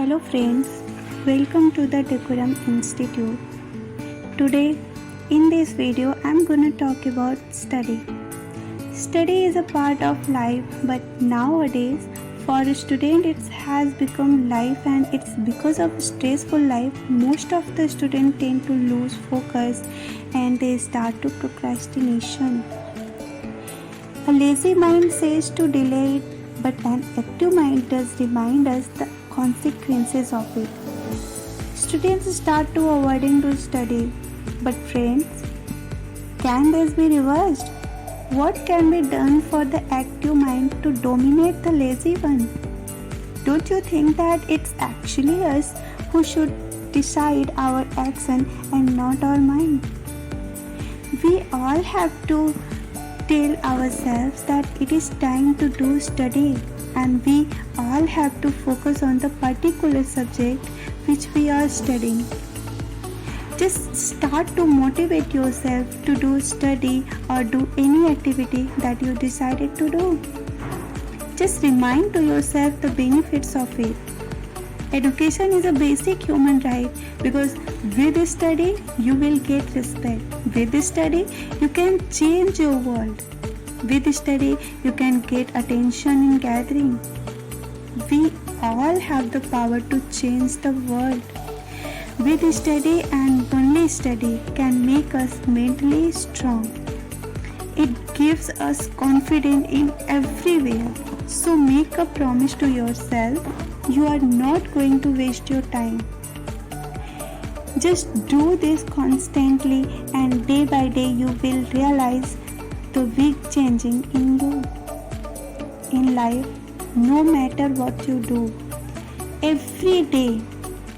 Hello friends, welcome to the Decorum Institute. Today in this video I am going to talk about study. Study is a part of life, but nowadays for a student it has become life, and it's because of a stressful life most of the students tend to lose focus and they start to procrastination. A lazy mind says to delay it, but an active mind does remind us the consequences of it. Students start to avoiding to study, but friends, can this be reversed? What can be done for the active mind to dominate the lazy one? Don't you think that it's actually us who should decide our action and not our mind? We all have to tell ourselves that it is time to do study, and we all have to focus on the particular subject which we are studying. Just start to motivate yourself to do study or do any activity that you decided to do. Just remind to yourself the benefits of it. Education is a basic human right, because with study you will get respect. With study you can change your world. With study you can get attention in gathering. We all have the power to change the world. With study and only study can make us mentally strong. It gives us confidence in everywhere. So make a promise to yourself, you are not going to waste your time. Just do this constantly, and day by day you will realize the big changing in you. In life, no matter what you do, every day,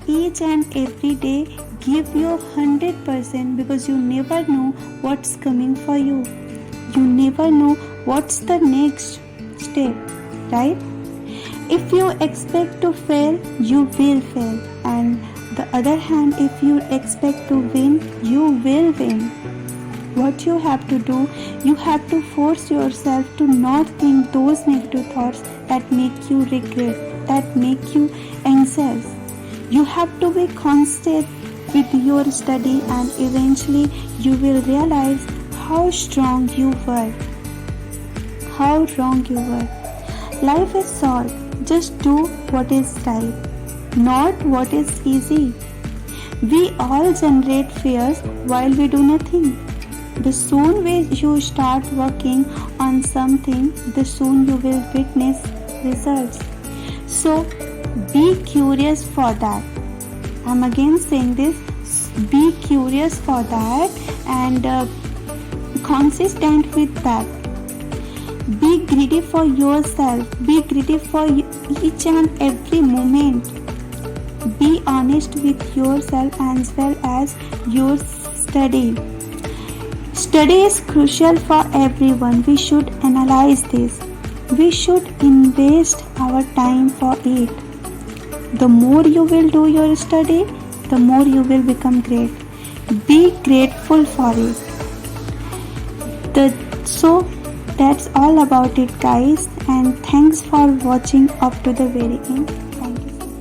each and every day, give your 100%, because you never know what's coming for you. You never know what's the next step, right? If you expect to fail, you will fail, and the other hand, if you expect to win, you will win. What you have to do, you have to force yourself to not think those negative thoughts that make you regret, that make you anxious. You have to be constant with your study, and eventually you will realize how strong you were, how wrong you were. Life is short. Just do what is right, not what is easy. We all generate fears while we do nothing. The soon you start working on something, the soon you will witness results. So be curious for that. I'm again saying this, be curious for that and consistent with that. Be greedy for yourself. Be greedy for each and every moment. Be honest with yourself as well as your study. Study is crucial for everyone. We should analyze this. We should invest our time for it. The more you will do your study, the more you will become great. Be grateful for it. So that's all about it, guys, and thanks for watching up to the very end.